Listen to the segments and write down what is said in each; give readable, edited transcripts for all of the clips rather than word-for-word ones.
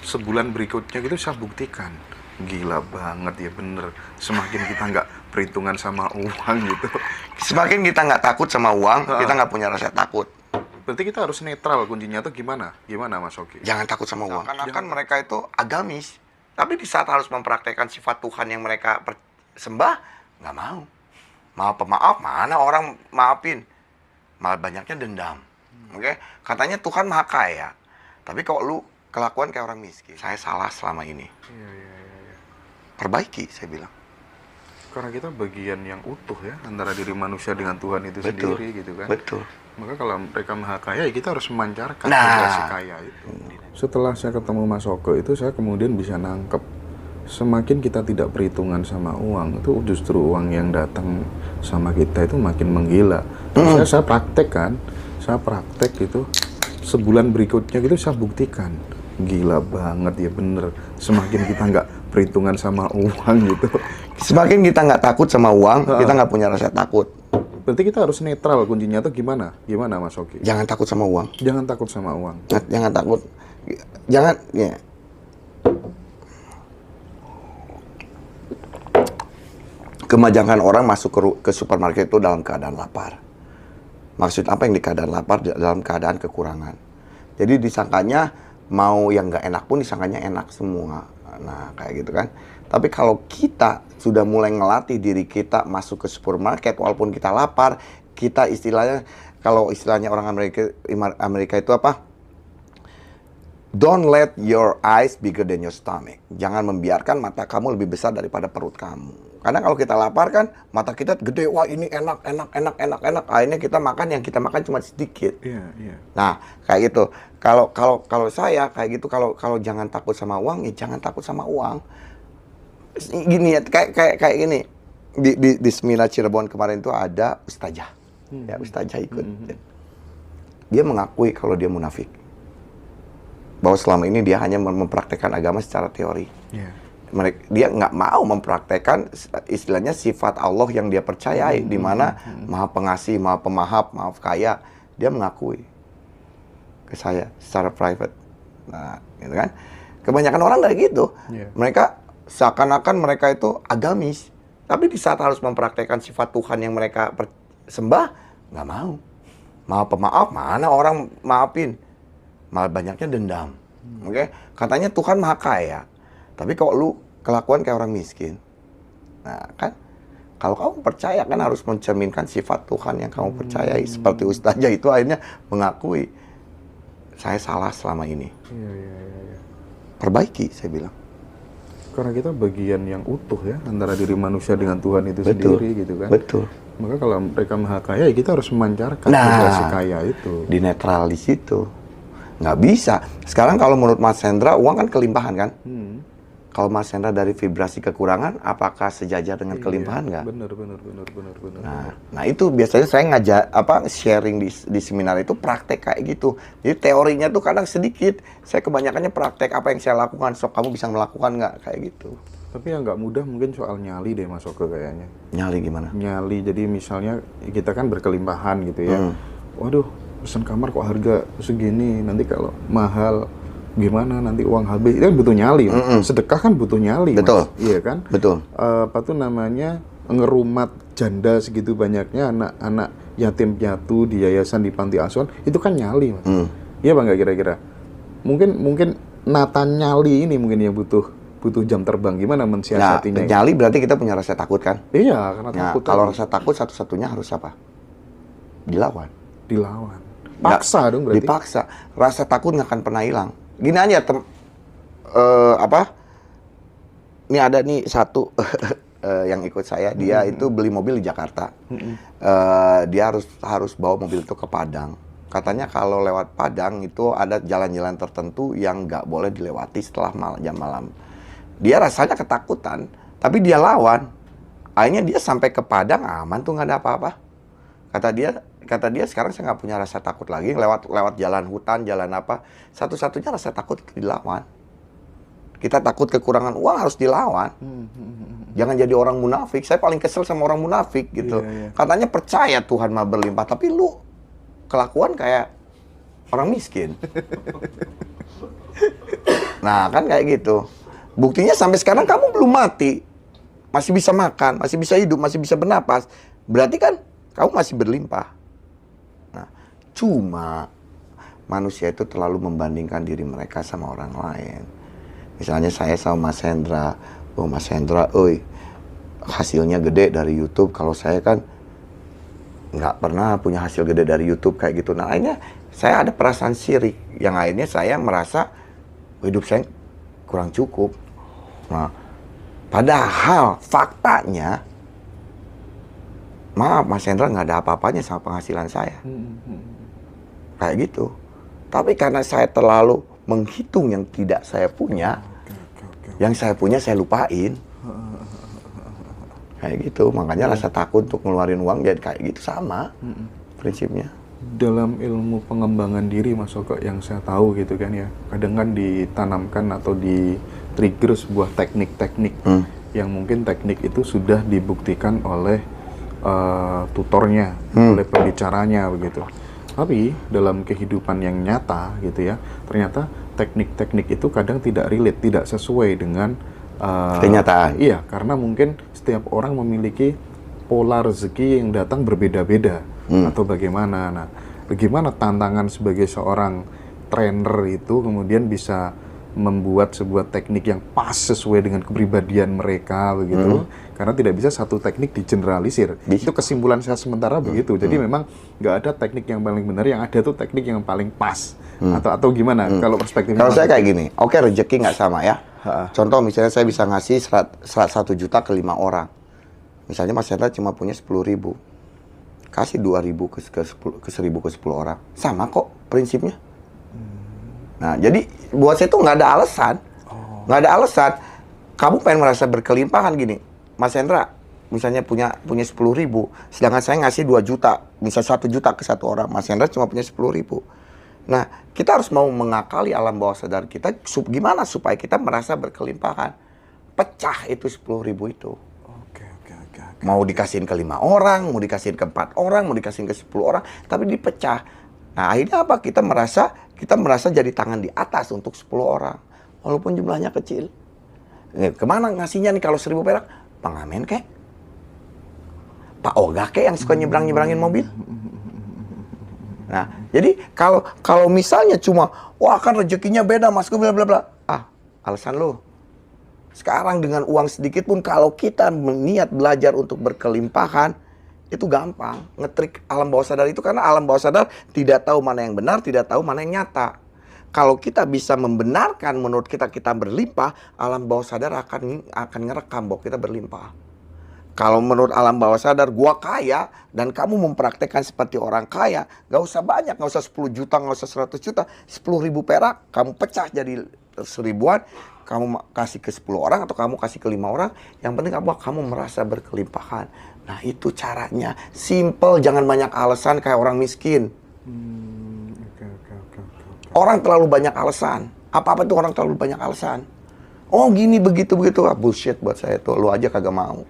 sebulan berikutnya gitu saya buktikan. Gila banget ya, bener. Semakin kita nggak perhitungan sama uang gitu. Semakin kita nggak takut sama uang, kita nggak punya rasa takut. Berarti kita harus netral, kuncinya tuh gimana? Gimana Mas Oki? Jangan takut sama uang. Karena kan mereka itu agamis. Tapi di saat harus mempraktekkan sifat Tuhan yang mereka sembah, nggak mau. Maaf pemaaf, mana orang maafin? Malah banyaknya dendam. Oke? Katanya Tuhan maha kaya. Tapi kalau lu kelakuan kayak orang miskin, saya salah selama ini. Iya. Perbaiki, saya bilang. Karena kita bagian yang utuh ya, antara diri manusia dengan Tuhan itu sendiri gitu kan. Betul. Maka kalau mereka maha kaya, ya kita harus memancarkan Nah. si kaya itu. Setelah saya ketemu Mas Oke itu, saya kemudian bisa nangkep. Semakin kita tidak perhitungan sama uang, itu justru uang yang datang sama kita itu makin menggila. Saya praktek kan, saya praktek gitu. Sebulan berikutnya gitu saya buktikan. Gila banget ya, bener. Semakin kita nggak perhitungan sama uang gitu. Semakin kita nggak takut sama uang, kita nggak punya rasa takut. Berarti kita harus netral, kuncinya tuh gimana? Gimana Mas Oki? Jangan takut sama uang. Jangan takut sama uang. Jangan takut. Jangan, ya. Kebanyakan orang masuk ke supermarket itu dalam keadaan lapar. Maksud apa yang di keadaan lapar? Dalam keadaan kekurangan. Jadi disangkanya mau yang nggak enak pun disangkanya enak semua. Nah, kayak gitu kan. Tapi kalau kita sudah mulai ngelatih diri kita masuk ke supermarket walaupun kita lapar, kita istilahnya, kalau istilahnya orang Amerika itu apa? Don't let your eyes bigger than your stomach. Jangan membiarkan mata kamu lebih besar daripada perut kamu. Karena kalau kita lapar kan, mata kita gede, wah ini enak. Akhirnya kita makan, yang kita makan cuma sedikit. Iya. Nah, kayak gitu. Kalau saya kayak gitu, kalau jangan takut sama uang, ya jangan takut sama uang. Gini ya, kayak gini. Di Semina Cirebon kemarin itu ada ustazah. Ya, ustazah ikut. Dia mengakui kalau dia munafik. Bahwa selama ini dia hanya mempraktekkan agama secara teori. Iya. Dia nggak mau mempraktekkan istilahnya sifat Allah yang dia percayai, di mana maha pengasih, maha pemaaf, maaf kaya. Dia mengakui ke saya secara private. Nah, gitu kan. Kebanyakan orang kayak gitu. Yeah. Mereka seakan-akan mereka itu agamis. Tapi di saat harus mempraktekkan sifat Tuhan yang mereka sembah, nggak mau. Maaf pemaaf, mana orang maafin? Malah banyaknya dendam. Oke? Katanya Tuhan maha kaya. Tapi kalau lu kelakuan kayak orang miskin. Nah, kan kalau kamu percaya kan harus mencerminkan sifat Tuhan yang kamu percayai. Seperti ustazah itu akhirnya mengakui, saya salah selama ini. Iya. Perbaiki, saya bilang. Karena kita bagian yang utuh ya, antara diri manusia dengan Tuhan itu Betul. sendiri gitu kan. Betul. Maka kalau mereka maha kaya, ya kita harus memancarkan si kaya itu. Di netral di situ. Nggak bisa. Sekarang kalau menurut Mas Hendra, uang kan kelimpahan kan? Kalau Mas Hendra dari vibrasi kekurangan, apakah sejajar dengan kelimpahan nggak? Bener. Nah itu biasanya saya sharing di seminar itu praktek kayak gitu. Jadi teorinya tuh kadang sedikit. Saya kebanyakannya praktek apa yang saya lakukan. Sok kamu bisa melakukan nggak kayak gitu. Tapi yang nggak mudah mungkin soal nyali deh Mas Oke kayaknya. Nyali gimana? Nyali, jadi misalnya kita kan berkelimpahan gitu ya. Waduh, pesan kamar kok harga segini, nanti kalau mahal gimana, nanti uang habis. Itu kan butuh nyali. Sedekah kan butuh nyali. Betul. Mas. Iya kan? Betul. Apa tuh namanya, ngerumat janda segitu banyaknya, anak-anak yatim piatu di yayasan, di panti asuhan, itu kan nyali Mas. Iya Bang, nggak kira-kira? Mungkin Nathan nyali ini mungkin yang butuh jam terbang. Gimana mensiasatinya? Nah, nyali berarti kita punya rasa takut kan? Iya, karena takut. Kalau rasa takut satu-satunya harus apa? Dilawan. Paksa dong berarti. Dipaksa. Rasa takut nggak akan pernah hilang. Gini aja, ini ada nih satu yang ikut saya, dia itu beli mobil di Jakarta. Dia harus bawa mobil itu ke Padang. Katanya kalau lewat Padang itu ada jalan-jalan tertentu yang nggak boleh dilewati setelah jam malam. Dia rasanya ketakutan, tapi dia lawan. Akhirnya dia sampai ke Padang aman tuh, nggak ada apa-apa. Kata dia sekarang saya nggak punya rasa takut lagi lewat jalan hutan, jalan apa. Satu-satunya rasa takut dilawan. Kita takut kekurangan uang, harus dilawan. Jangan jadi orang munafik. Saya paling kesel sama orang munafik gitu. Katanya percaya Tuhan maha berlimpah, tapi lu kelakuan kayak orang miskin. Nah, kan kayak gitu. Buktinya sampai sekarang kamu belum mati. Masih bisa makan, masih bisa hidup, masih bisa bernapas. Berarti kan kamu masih berlimpah. Nah, cuma manusia itu terlalu membandingkan diri mereka sama orang lain. Misalnya saya sama Mas Hendra. Oh, Mas Hendra, hasilnya gede dari YouTube. Kalau saya kan nggak pernah punya hasil gede dari YouTube kayak gitu. Nah, akhirnya saya ada perasaan sirik. Yang akhirnya saya merasa hidup saya kurang cukup. Nah, padahal faktanya, maaf Mas Hendra nggak ada apa-apanya sama penghasilan saya. Kayak gitu. Tapi karena saya terlalu menghitung yang tidak saya punya, yang saya punya saya lupain. Kayak gitu, makanya rasa takut untuk ngeluarin uang jadi kayak gitu sama prinsipnya. Dalam ilmu pengembangan diri Mas Oko yang saya tahu gitu kan ya, kadang kan ditanamkan atau di-trigger sebuah teknik-teknik yang mungkin teknik itu sudah dibuktikan oleh tutornya, oleh pembicaranya begitu. Tapi dalam kehidupan yang nyata gitu ya, ternyata teknik-teknik itu kadang tidak relate, tidak sesuai dengan kenyataan. Iya, karena mungkin setiap orang memiliki pola rezeki yang datang berbeda-beda atau bagaimana. Nah, bagaimana tantangan sebagai seorang trainer itu kemudian bisa membuat sebuah teknik yang pas sesuai dengan kepribadian mereka begitu. Karena tidak bisa satu teknik digeneralisir. Itu kesimpulan saya sementara begitu. Jadi memang nggak ada teknik yang paling benar, yang ada tuh teknik yang paling pas. Atau gimana kalau perspektifnya? Kalau saya kayak gini, oke, rezeki nggak sama ya. Contoh misalnya saya bisa ngasih 1 juta ke 5 orang. Misalnya Mas Hendra cuma punya 10.000. Kasih 2.000 ke 1.000 ke 10 orang. Sama kok prinsipnya. Nah, jadi buat saya itu nggak ada alasan. Nggak ada alasan. Kamu pengen merasa berkelimpahan gini. Mas Hendra misalnya punya 10.000, sedangkan saya ngasih 2 juta. Misal 1 juta ke 1 orang. Mas Hendra cuma punya 10.000. Nah, kita harus mau mengakali alam bawah sadar kita, gimana supaya kita merasa berkelimpahan. Pecah itu 10.000 itu. Oke. Mau dikasihin ke 5 orang, mau dikasihin ke 4 orang, mau dikasihin ke 10 orang, tapi dipecah. Nah, akhirnya apa? Kita merasa jadi tangan di atas untuk 10 orang. Walaupun jumlahnya kecil. Kemana ngasihnya nih kalau 1.000 perak? Pengamen kek? Pak Oga kek yang suka nyebrang-nyebrangin mobil? Nah, jadi kalau misalnya cuma, wah kan rezekinya beda mas, bla bla bla. Alasan lo. Sekarang dengan uang sedikit pun kalau kita niat belajar untuk berkelimpahan, itu gampang. Ngetrik alam bawah sadar itu karena alam bawah sadar tidak tahu mana yang benar, tidak tahu mana yang nyata. Kalau kita bisa membenarkan menurut kita berlimpah, alam bawah sadar akan ngerekam bahwa kita berlimpah. Kalau menurut alam bawah sadar, gua kaya, dan kamu mempraktekkan seperti orang kaya, gak usah banyak, gak usah 10 juta, gak usah 100 juta, 10.000 perak, kamu pecah jadi 1.000-an, kamu kasih ke 10 orang, atau kamu kasih ke 5 orang, yang penting kamu merasa berkelimpahan. Nah, itu caranya. Simple, jangan banyak alasan kayak orang miskin. Orang terlalu banyak alasan. Apa-apa tuh orang terlalu banyak alasan. Oh gini, begitu. Bullshit buat saya tuh, lu aja kagak mau.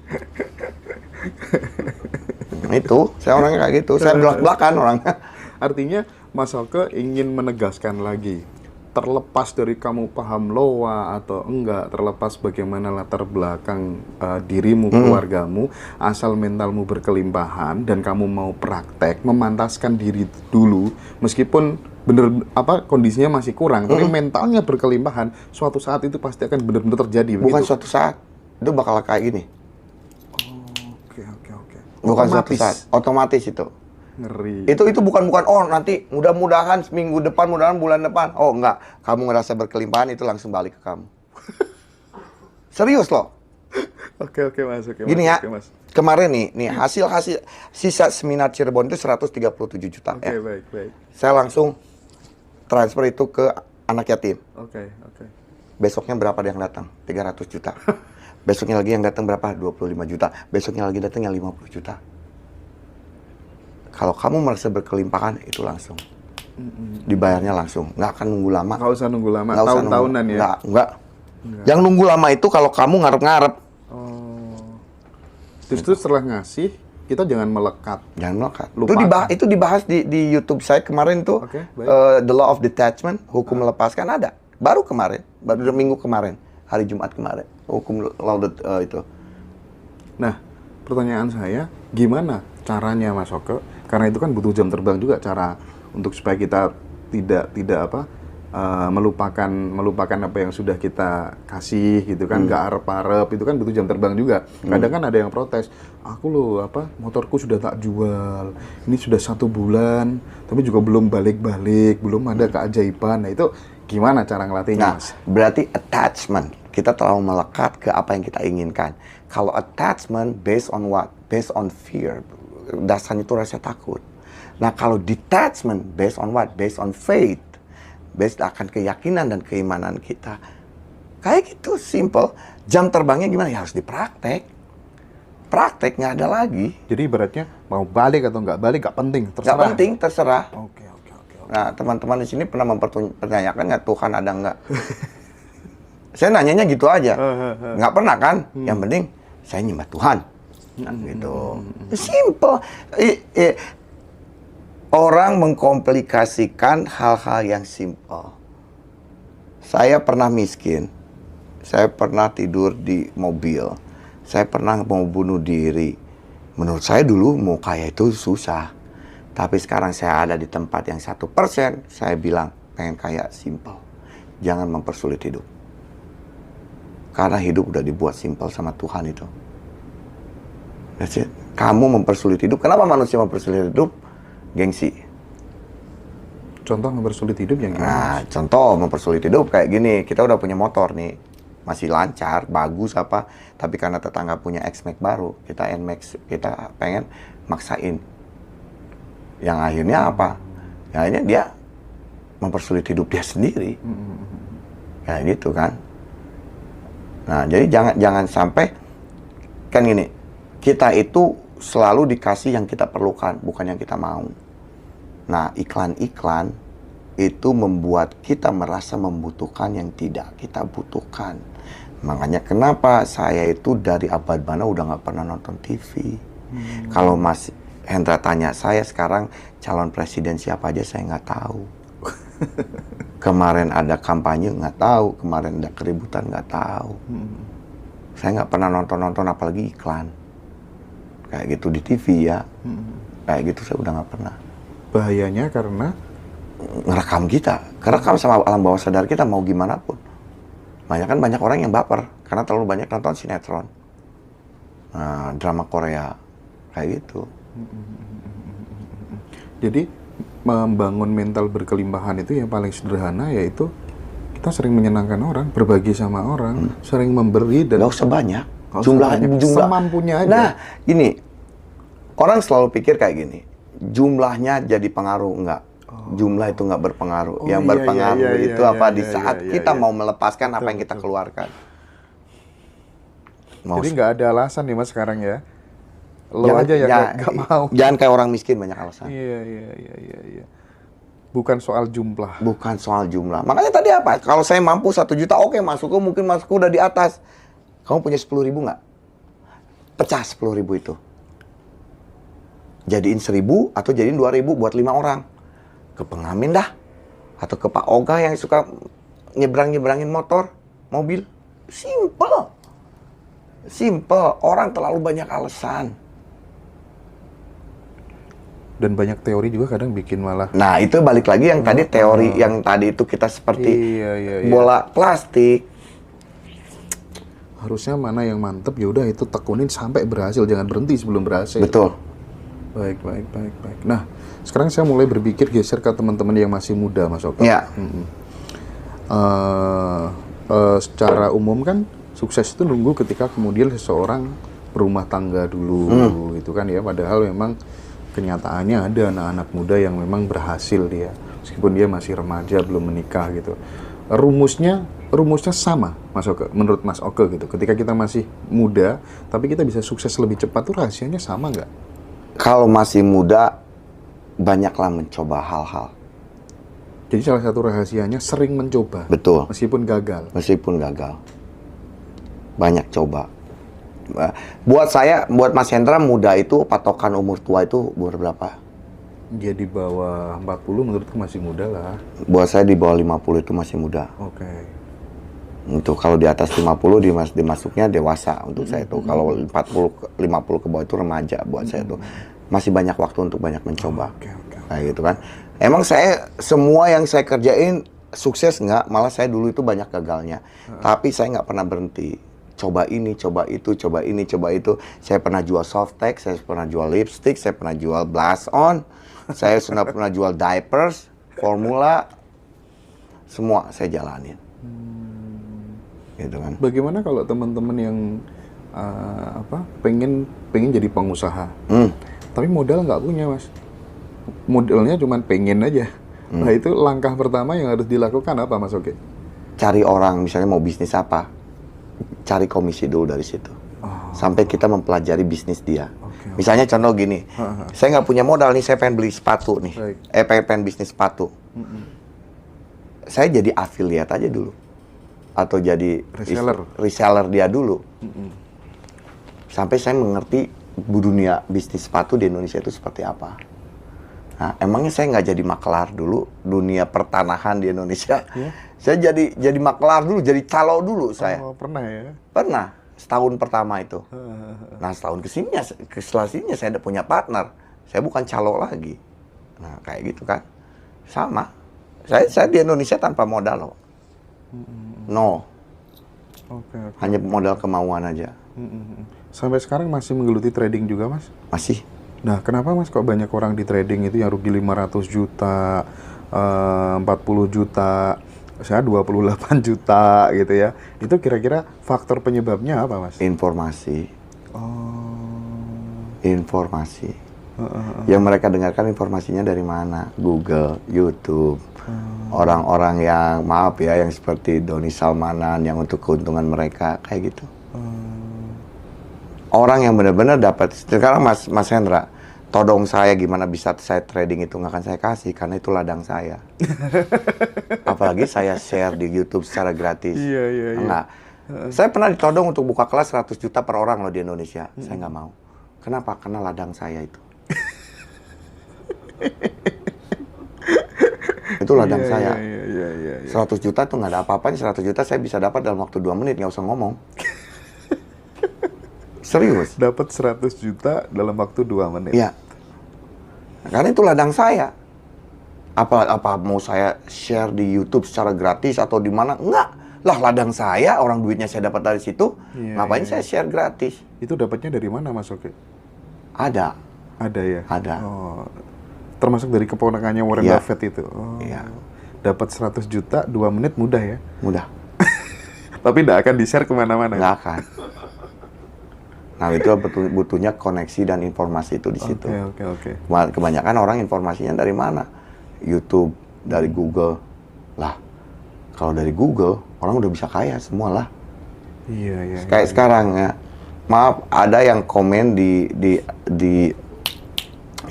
Itu, saya orangnya kayak gitu. Saya belak-belakan orangnya. Artinya, Mas Oko ingin menegaskan lagi. Terlepas dari kamu paham loa atau enggak, terlepas bagaimana latar belakang dirimu, keluargamu, asal mentalmu berkelimpahan dan kamu mau praktek, memantaskan diri dulu, meskipun kondisinya masih kurang, tapi mentalnya berkelimpahan, suatu saat itu pasti akan benar-benar terjadi. Bukan begitu? Suatu saat, itu bakal kayak gini. Oke. Bukan suatu saat, otomatis itu. Ngeri. Itu bukan nanti mudah-mudahan seminggu depan, mudah-mudahan bulan depan. Oh enggak, kamu ngerasa berkelimpahan itu langsung balik ke kamu. Serius loh. Oke Mas. Gini ya, Mas. kemarin nih hasil sisa seminar Cirebon itu 137 juta. Oke, ya. baik. Saya langsung transfer itu ke anak yatim. Oke. Besoknya berapa yang datang? 300 juta. Besoknya lagi yang datang berapa? 25 juta. Besoknya lagi datang yang 50 juta. Kalau kamu merasa berkelimpahan, itu langsung. Dibayarnya langsung. Nggak akan nunggu lama. Nggak usah nunggu lama. Tahun-tahunan ya? Nggak. Yang nunggu lama itu kalau kamu ngarep-ngarep. Justru setelah ngasih, kita jangan melekat. Jangan melekat. Lupakan. Itu dibahas di YouTube saya kemarin tuh. Oke, baik. The Law of Detachment, hukum melepaskan ada. Baru minggu kemarin, hari Jumat kemarin, hukum laudet itu. Nah, pertanyaan saya, gimana caranya Mas Oke? Karena itu kan butuh jam terbang juga cara untuk supaya kita tidak melupakan apa yang sudah kita kasih gitu kan, nggak arep-arep, itu kan butuh jam terbang juga. Kadang kan ada yang protes, aku loh motorku sudah tak jual, ini sudah 1 bulan, tapi juga belum balik-balik, belum ada keajaiban. Nah itu gimana cara ngelatihnya, Mas? Berarti attachment, kita terlalu melekat ke apa yang kita inginkan. Kalau attachment based on what? Based on fear, dasarnya itu rasa takut. Nah kalau detachment based on what? Based on faith, based akan keyakinan dan keimanan kita. Kayak gitu, simple. Jam terbangnya gimana? Ya harus dipraktek. Praktek, nggak ada lagi. Jadi ibaratnya mau balik atau nggak balik nggak penting, terserah. Nggak penting, terserah. Oke. Nah, teman-teman di sini pernah mempertanyakan nggak Tuhan ada nggak? Saya nanyanya gitu aja. Nggak pernah kan? Yang penting saya nyembah Tuhan. Nah, gitu. Simple. Orang mengkomplikasikan hal-hal yang simple. Saya pernah miskin. Saya pernah tidur di mobil. Saya pernah mau bunuh diri. Menurut saya dulu mau kaya itu susah. Tapi sekarang saya ada di tempat yang 1%, saya bilang pengen kaya simple. Jangan mempersulit hidup. Karena hidup udah dibuat simple sama Tuhan itu. That's it. Kamu mempersulit hidup. Kenapa manusia mempersulit hidup? Gengsi. Contoh mempersulit hidup yang gimana? Nah, contoh mempersulit hidup kayak gini. Kita udah punya motor nih. Masih lancar, bagus apa. Tapi karena tetangga punya X-Max baru, kita N-Max, kita pengen maksain. Yang akhirnya apa? Yang akhirnya dia mempersulit hidup dia sendiri. Kayak gitu kan. Nah, jadi jangan sampai kan gini. Kita itu selalu dikasih yang kita perlukan, bukan yang kita mau. Nah, iklan-iklan itu membuat kita merasa membutuhkan yang tidak kita butuhkan. Makanya kenapa saya itu dari abad mana udah nggak pernah nonton TV. Kalau Mas Hendra tanya saya sekarang calon presiden siapa aja saya nggak tahu. Kemarin ada kampanye nggak tahu, kemarin ada keributan nggak tahu. Saya nggak pernah nonton apalagi iklan kayak gitu di TV ya. Kayak gitu saya udah nggak pernah. Bahayanya karena ngerekam kita, kerekam sama alam bawah sadar kita mau gimana pun. Banyak orang yang baper karena terlalu banyak nonton sinetron, drama Korea kayak gitu. Jadi membangun mental berkelimpahan itu yang paling sederhana yaitu kita sering menyenangkan orang, berbagi sama orang, sering memberi dan Nggak usah banyak. jumlah Semampunya aja. Nah, ini orang selalu pikir kayak gini. Jumlahnya jadi pengaruh, enggak. Jumlah itu enggak berpengaruh. Yang berpengaruh itu di saat kita mau melepaskan apa yang kita keluarkan. Jadi nggak ada alasan nih Mas sekarang ya. Lo aja yang nggak mau. Jangan kayak orang miskin banyak alasan. Iya. Bukan soal jumlah. Bukan soal jumlah. Makanya tadi apa? Kalau saya mampu 1 juta, oke, masukku mungkin masukku udah di atas. Kamu punya 10.000 nggak? Pecah 10.000 itu. Jadiin 1.000 atau jadiin 2.000 buat 5 orang. Ke pengamen dah. Atau ke Pak Oga yang suka nyebrangin motor, mobil. Simple. Orang terlalu banyak alasan. Dan banyak teori juga kadang bikin malah. Nah, itu balik lagi yang tadi teori yang tadi itu kita seperti bola plastik. Harusnya mana yang mantep, yaudah itu tekunin sampai berhasil, jangan berhenti sebelum berhasil. Betul. Baik. Nah, sekarang saya mulai berpikir geser ke teman-teman yang masih muda, Mas Oke. Ya. Secara umum kan sukses itu nunggu ketika kemudian seseorang berumah tangga dulu, gitu kan ya. Padahal memang kenyataannya ada anak-anak muda yang memang berhasil dia, meskipun dia masih remaja belum menikah gitu. Rumusnya sama, Mas Oke. Menurut Mas Oke gitu. Ketika kita masih muda, tapi kita bisa sukses lebih cepat tuh rahasianya sama nggak? Kalau masih muda, banyaklah mencoba hal-hal. Jadi salah satu rahasianya sering mencoba. Betul. Meskipun gagal. Banyak coba. Buat Mas Hendra muda itu patokan umur tua itu umur berapa? Dia di bawah 40 menurutku masih muda lah. Buat saya di bawah 50 itu masih muda. Oke. Untuk kalau di atas 50 dimasuknya dewasa untuk saya itu. Kalau 50 ke bawah itu remaja buat saya itu. Masih banyak waktu untuk banyak mencoba. Oke. Kayak gitu kan. Emang saya semua yang saya kerjain sukses nggak? Malah saya dulu itu banyak gagalnya. Tapi saya nggak pernah berhenti. Coba ini, coba itu, coba ini, coba itu. Saya pernah jual softtek, saya pernah jual lipstick, saya pernah jual blush on. Saya sudah pernah jual diapers, formula, semua saya jalanin. Gitu kan. Bagaimana kalau teman-teman yang pengen jadi pengusaha, tapi modal nggak punya, Mas? Modalnya cuma pengen aja. Nah, itu langkah pertama yang harus dilakukan apa, Mas Oke? Cari orang, misalnya mau bisnis apa, cari komisi dulu dari situ. Sampai kita mempelajari bisnis dia. Misalnya contoh gini, saya nggak punya modal nih, saya pengen beli sepatu nih. Pengen bisnis sepatu. Saya jadi affiliate aja dulu. Atau jadi reseller dia dulu. Sampai saya mengerti dunia bisnis sepatu di Indonesia itu seperti apa. Nah, emangnya saya nggak jadi makelar dulu dunia pertanahan di Indonesia? Saya jadi makelar dulu, jadi calo dulu saya. Oh, pernah ya? Pernah. Setahun pertama itu. Nah, setahun setelah sini saya udah punya partner. Saya bukan calo lagi. Nah, kayak gitu kan. Sama. Saya di Indonesia tanpa modal loh. No. Hanya modal kemauan aja. Sampai sekarang masih menggeluti trading juga, Mas? Masih. Nah, kenapa, Mas, kok banyak orang di trading itu yang rugi 500 juta, 40 juta, saya 28 juta gitu ya. Itu kira-kira faktor penyebabnya apa, Mas? Informasi. Informasi. Yang mereka dengarkan informasinya dari mana? Google, YouTube. Orang-orang yang, maaf ya, yang seperti Doni Salmanan yang untuk keuntungan mereka, kayak gitu. Orang yang benar-benar dapat. Sekarang Mas Hendra, todong saya gimana bisa saya trading itu nggak akan saya kasih, karena itu ladang saya. Apalagi saya share di YouTube secara gratis. Iya. Enggak. Saya pernah ditodong untuk buka kelas 100 juta per orang loh di Indonesia. Saya nggak mau. Kenapa? Karena ladang saya itu. Itu ladang saya. 100 juta tuh nggak ada apa-apanya. 100 juta saya bisa dapat dalam waktu 2 menit, nggak usah ngomong. Serius. Dapat 100 juta dalam waktu 2 menit. Iya. Karena itu ladang saya. Apa mau saya share di YouTube secara gratis atau di mana? Enggak. Lah, ladang saya, orang duitnya saya dapat dari situ. Ngapain saya share gratis? Itu dapatnya dari mana, Mas Oke? Ada. Ada ya? Ada. Oh. Termasuk dari keponakannya Warren Buffett itu. Oh. Iya. Dapat 100 juta 2 menit mudah ya? Mudah. Tapi tidak akan di-share kemana-mana. Nggak akan. Nah, itu butuhnya koneksi dan informasi itu di situ. Oke. Kebanyakan orang informasinya dari mana? YouTube, dari Google. Lah, kalau dari Google, orang udah bisa kaya semua lah. Iya. Kayak sekarang ya. Maaf, ada yang komen di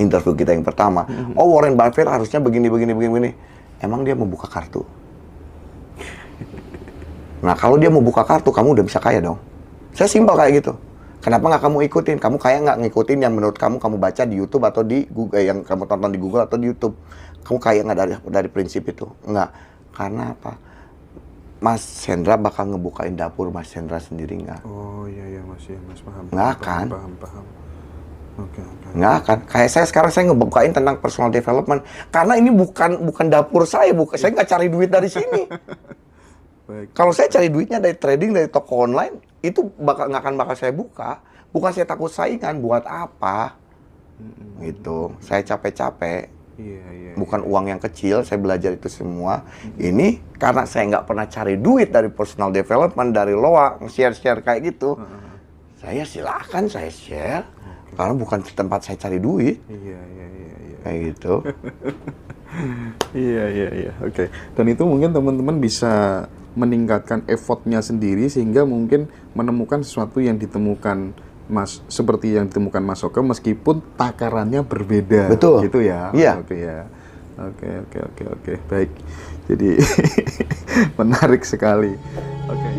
interview kita yang pertama. Oh, Warren Buffett harusnya begini. Emang dia mau buka kartu? Nah, kalau dia mau buka kartu, kamu udah bisa kaya dong. Saya simpel kayak gitu. Kenapa nggak kamu ikutin? Kamu kaya nggak ngikutin yang menurut kamu baca di YouTube atau di Google, yang kamu tonton di Google atau di YouTube? Kamu kaya nggak dari prinsip itu? Nggak. Karena apa? Mas Hendra bakal ngebukain dapur Mas Hendra sendiri nggak? Oh iya Mas, paham. Nggak akan. Paham. Oke. Nggak akan. Kayak saya sekarang saya ngebukain tentang personal development. Karena ini bukan dapur saya, saya nggak cari duit dari sini. Baik. Kalau saya cari duitnya dari trading, dari toko online, itu nggak akan bakal saya buka. Bukan saya takut saingan, buat apa? Gitu. Saya capek-capek. Iya. Bukan uang yang kecil, saya belajar itu semua. Ini karena saya nggak pernah cari duit dari personal development, dari loa, share-share kayak gitu. Saya silakan saya share, karena bukan tempat saya cari duit. Iya. Kayak gitu. Iya. Oke. Dan itu mungkin teman-teman bisa meningkatkan effortnya sendiri sehingga mungkin menemukan sesuatu yang ditemukan seperti yang ditemukan Mas Oke meskipun takarannya berbeda. Betul. Gitu ya. Iya. Oke ya. Oke. Baik. Jadi menarik sekali. Oke.